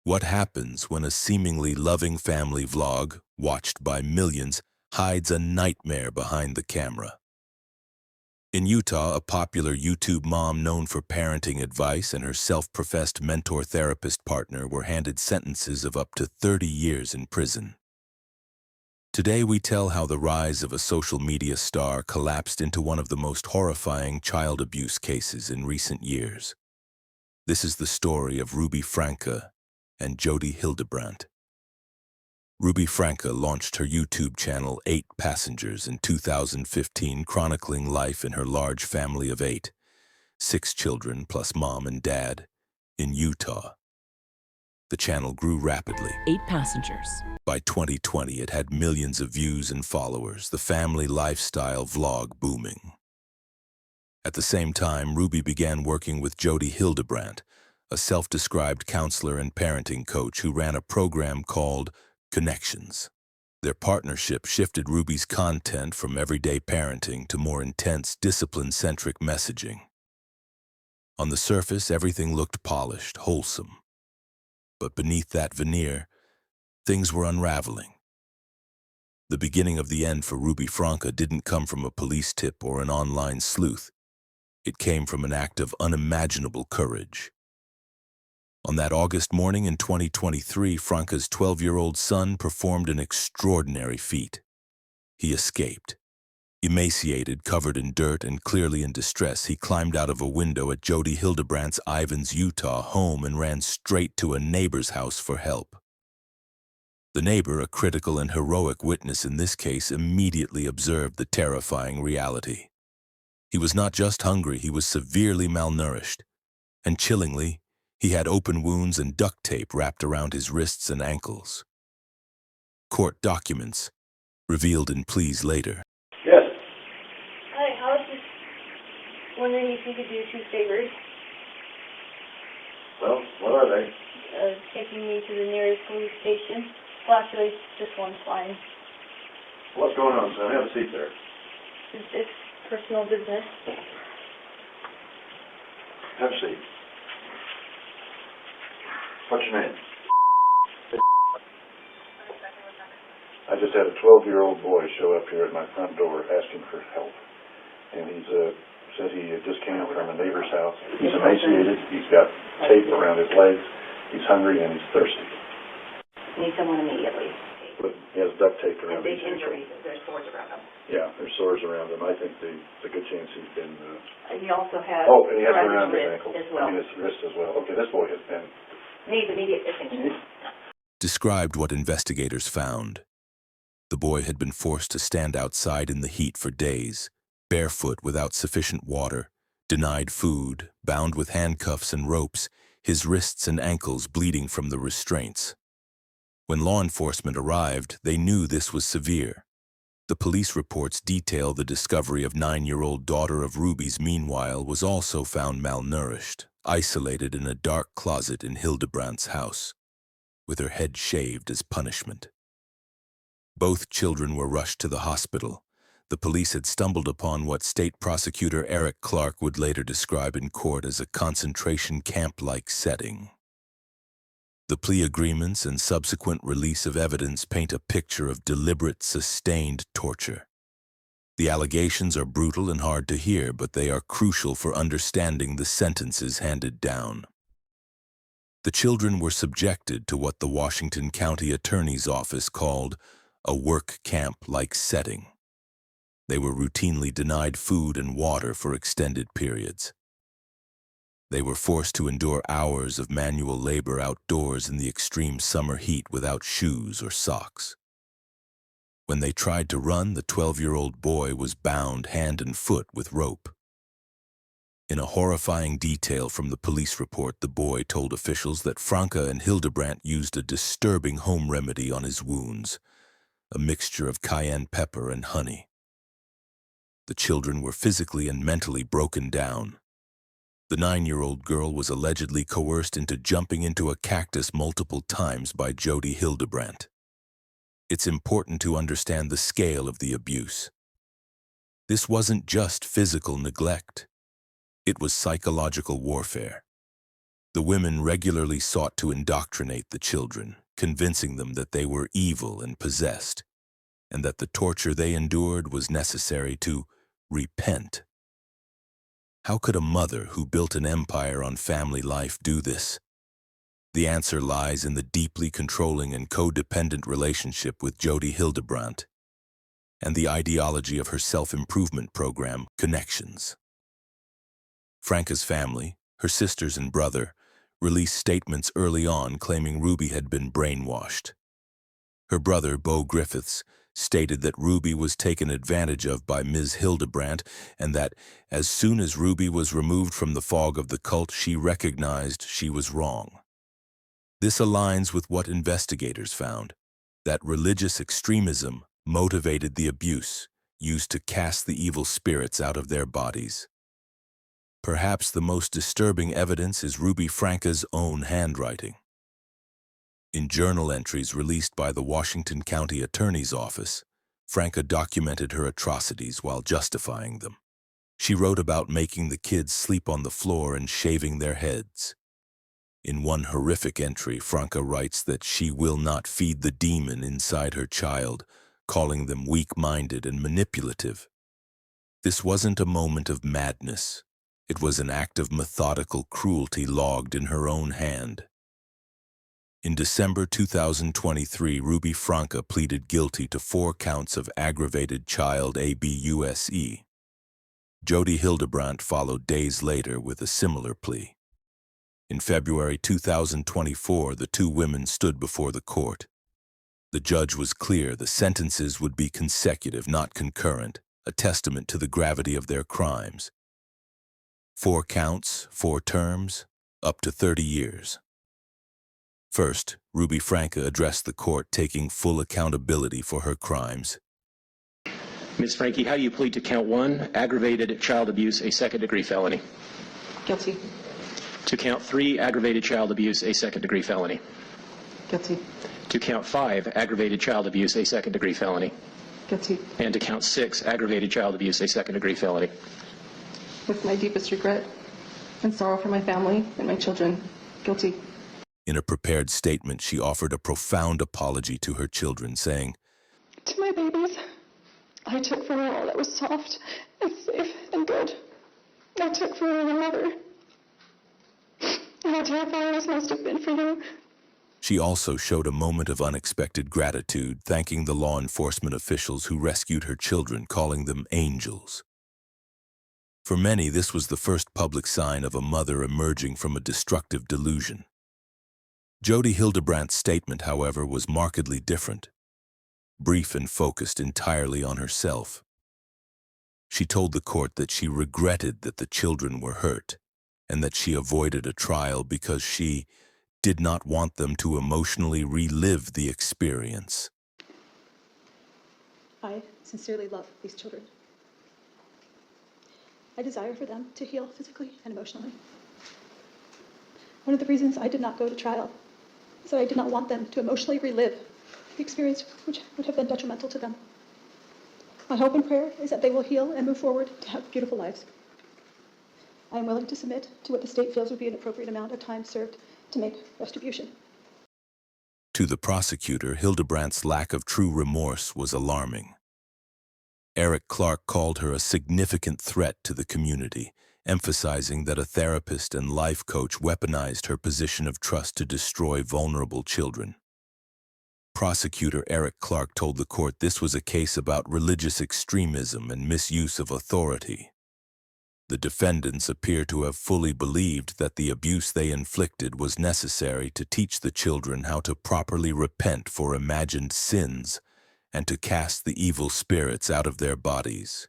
What happens when a seemingly loving family vlog, watched by millions, hides a nightmare behind the camera? In Utah, a popular YouTube mom known for parenting advice and her self-professed mentor-therapist partner were handed sentences of up to 30 years in prison. Today we tell how the rise of a social media star collapsed into one of the most horrifying child abuse cases in recent years. This is the story of Franke Jodi Hildebrandt. Franke launched her YouTube channel 8 Passengers in 2015, chronicling life in her large family of 8, 6 children plus mom and dad, in Utah. The channel grew rapidly. 8 Passengers. By 2020, it had millions of views and followers, the family lifestyle vlog booming. At the same time, Ruby began working with Jodi Hildebrandt, a self-described counselor and parenting coach who ran a program called Connections. Their partnership shifted Ruby's content from everyday parenting to more intense, discipline-centric messaging. On the surface, everything looked polished, wholesome. But beneath that veneer, things were unraveling. The beginning of the end for Franke didn't come from a police tip or an online sleuth. It came from an act of unimaginable courage. On that August morning in 2023, Franke's 12-year-old son performed an extraordinary feat. He escaped. Emaciated, covered in dirt, and clearly in distress, he climbed out of a window at Jodi Hildebrandt's Ivins, Utah home and ran straight to a neighbor's house for help. The neighbor, a critical and heroic witness in this case, immediately observed the terrifying reality. He was not just hungry, he was severely malnourished. And chillingly, he had open wounds and duct tape wrapped around his wrists and ankles. Court documents, revealed in pleas later. Yes. Hi, I was just wondering if you could do 2 favors. Well, what are they? Taking me to the nearest police station. Well, actually, just one's fine. What's going on, son? Have a seat there. It's personal business. Have a seat. What's your name? I just had a 12-year-old boy show up here at my front door asking for help. And he's said he just came from a neighbor's house. He's emaciated. He's got tape around his legs. He's hungry and he's thirsty. Need someone immediately. But he has duct tape around Big his ankle. injuries. There's sores around him. Yeah, there's sores around him. I think there's a good chance he's been... He also has and he has it around his wrist ankle. as well. I mean, his wrist as well. Okay, this boy has been... Needs immediate attention. Described what investigators found. The boy had been forced to stand outside in the heat for days, barefoot without sufficient water, denied food, bound with handcuffs and ropes, his wrists and ankles bleeding from the restraints. When law enforcement arrived, they knew this was severe. The police reports detail the discovery of 9-year-old daughter of Ruby's, meanwhile, was also found malnourished, isolated in a dark closet in Hildebrandt's house, with her head shaved as punishment. Both children were rushed to the hospital. The police had stumbled upon what State Prosecutor Eric Clark would later describe in court as a concentration camp-like setting. The plea agreements and subsequent release of evidence paint a picture of deliberate, sustained torture. The allegations are brutal and hard to hear, but they are crucial for understanding the sentences handed down. The children were subjected to what the Washington County Attorney's Office called a work camp-like setting. They were routinely denied food and water for extended periods. They were forced to endure hours of manual labor outdoors in the extreme summer heat without shoes or socks. When they tried to run, the 12-year-old boy was bound hand and foot with rope. In a horrifying detail from the police report, the boy told officials that Franke and Hildebrandt used a disturbing home remedy on his wounds, a mixture of cayenne pepper and honey. The children were physically and mentally broken down. The 9-year-old girl was allegedly coerced into jumping into a cactus multiple times by Jodi Hildebrandt. It's important to understand the scale of the abuse. This wasn't just physical neglect. It was psychological warfare. The women regularly sought to indoctrinate the children, convincing them that they were evil and possessed, and that the torture they endured was necessary to repent. How could a mother who built an empire on family life do this? The answer lies in the deeply controlling and codependent relationship with Jodi Hildebrandt and the ideology of her self-improvement program, Connections. Franke's family, her sisters and brother, released statements early on claiming Ruby had been brainwashed. Her brother, Beau Griffiths, stated that Ruby was taken advantage of by Ms. Hildebrandt and that as soon as Ruby was removed from the fog of the cult, she recognized she was wrong. This aligns with what investigators found, that religious extremism motivated the abuse used to cast the evil spirits out of their bodies. Perhaps the most disturbing evidence is Ruby Franke's own handwriting. In journal entries released by the Washington County Attorney's Office, Franke documented her atrocities while justifying them. She wrote about making the kids sleep on the floor and shaving their heads. In one horrific entry, Franke writes that she will not feed the demon inside her child, calling them weak-minded and manipulative. This wasn't a moment of madness. It was an act of methodical cruelty logged in her own hand. In December 2023, Ruby Franke pleaded guilty to 4 counts of aggravated child abuse. Jodi Hildebrandt followed days later with a similar plea. In February 2024, the 2 women stood before the court. The judge was clear the sentences would be consecutive, not concurrent, a testament to the gravity of their crimes. 4 counts, 4 terms, up to 30 years. First, Ruby Franke addressed the court, taking full accountability for her crimes. Ms. Franke, how do you plead to count 1, aggravated child abuse, a second-degree felony? Guilty. To count 3, aggravated child abuse, a second-degree felony? Guilty. To count 5, aggravated child abuse, a second-degree felony? Guilty. And to count 6, aggravated child abuse, a second-degree felony? With my deepest regret and sorrow for my family and my children, guilty. In a prepared statement, she offered a profound apology to her children, saying, To my babies, I took from her all that was soft and safe and good. I took from her a mother. And how terrifying this must have been for you. She also showed a moment of unexpected gratitude, thanking the law enforcement officials who rescued her children, calling them angels. For many, this was the first public sign of a mother emerging from a destructive delusion. Jodi Hildebrandt's statement, however, was markedly different, brief and focused entirely on herself. She told the court that she regretted that the children were hurt, and that she avoided a trial because she did not want them to emotionally relive the experience. I sincerely love these children. I desire for them to heal physically and emotionally. One of the reasons I did not go to trial is that I did not want them to emotionally relive the experience which would have been detrimental to them. My hope and prayer is that they will heal and move forward to have beautiful lives. I am willing to submit to what the state feels would be an appropriate amount of time served to make retribution. To the prosecutor, Hildebrandt's lack of true remorse was alarming. Eric Clark called her a significant threat to the community, emphasizing that a therapist and life coach weaponized her position of trust to destroy vulnerable children. Prosecutor Eric Clark told the court this was a case about religious extremism and misuse of authority. The defendants appear to have fully believed that the abuse they inflicted was necessary to teach the children how to properly repent for imagined sins and to cast the evil spirits out of their bodies.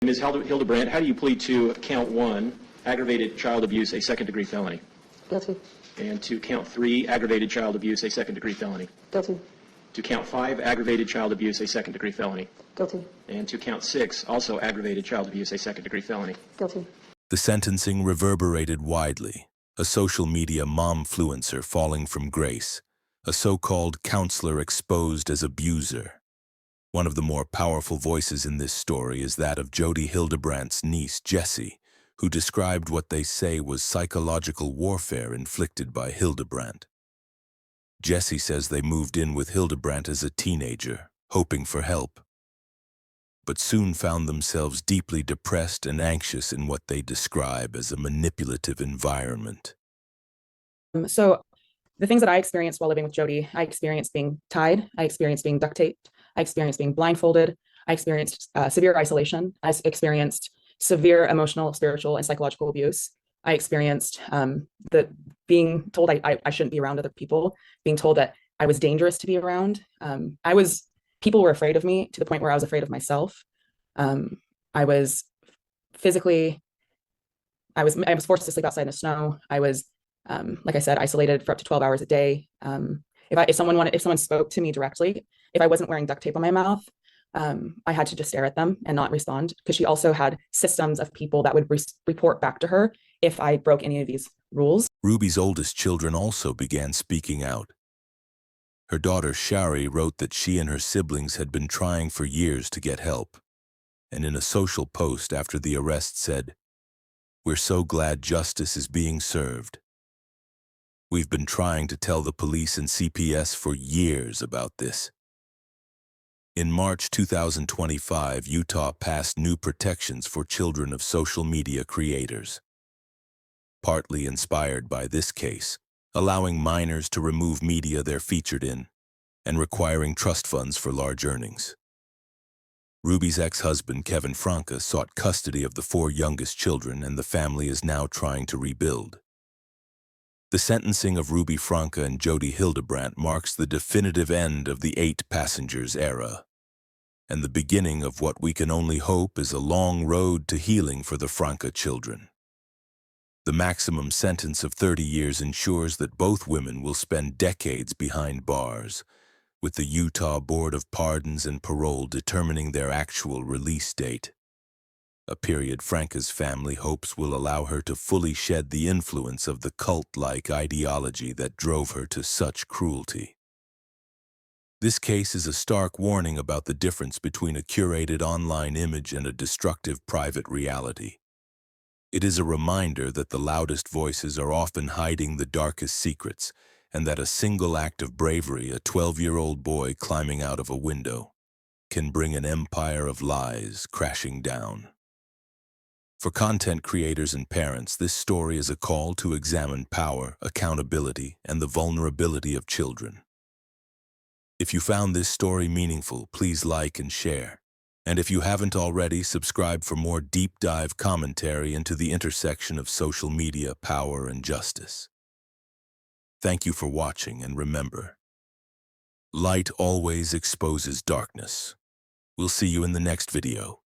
Ms. Hildebrandt, how do you plead to count 1, aggravated child abuse, a second-degree felony? Guilty. And to count 3, aggravated child abuse, a second-degree felony? Guilty. To count 5, aggravated child abuse, a second-degree felony? Guilty. And to count 6, also aggravated child abuse, a second-degree felony? Guilty. The sentencing reverberated widely, a social media momfluencer falling from grace, a so-called counselor exposed as abuser. One of the more powerful voices in this story is that of Jodi Hildebrandt's niece, Jessie, who described what they say was psychological warfare inflicted by Hildebrandt. Jesse says they moved in with Hildebrandt as a teenager, hoping for help, but soon found themselves deeply depressed and anxious in what they describe as a manipulative environment. So the things that I experienced while living with Jodi, I experienced being tied, I experienced being duct taped, I experienced being blindfolded, I experienced severe isolation, I experienced severe emotional, spiritual, and psychological abuse. I experienced being told I shouldn't be around other people, being told that I was dangerous to be around. People were afraid of me to the point where I was afraid of myself. I was physically, I was forced to sleep outside in the snow. I was, like I said, isolated for up to 12 hours a day. If someone spoke to me directly, if I wasn't wearing duct tape on my mouth, I had to just stare at them and not respond, because she also had systems of people that would report back to her if I broke any of these rules. Ruby's oldest children also began speaking out. Her daughter Shari wrote that she and her siblings had been trying for years to get help, and in a social post after the arrest said, "We're so glad justice is being served. We've been trying to tell the police and CPS for years about this." In March 2025, Utah passed new protections for children of social media creators, partly inspired by this case, allowing minors to remove media they're featured in, and requiring trust funds for large earnings. Ruby's ex-husband, Kevin Franke, sought custody of the 4 youngest children, and the family is now trying to rebuild. The sentencing of Ruby Franke and Jodi Hildebrandt marks the definitive end of the 8 passengers era, and the beginning of what we can only hope is a long road to healing for the Franke children. The maximum sentence of 30 years ensures that both women will spend decades behind bars, with the Utah Board of Pardons and Parole determining their actual release date, a period Franke's family hopes will allow her to fully shed the influence of the cult-like ideology that drove her to such cruelty. This case is a stark warning about the difference between a curated online image and a destructive private reality. It is a reminder that the loudest voices are often hiding the darkest secrets, and that a single act of bravery, a 12-year-old boy climbing out of a window, can bring an empire of lies crashing down. For content creators and parents, this story is a call to examine power, accountability, and the vulnerability of children. If you found this story meaningful, please like and share. And if you haven't already, subscribe for more deep dive commentary into the intersection of social media, power, and justice. Thank you for watching, and remember, light always exposes darkness. We'll see you in the next video.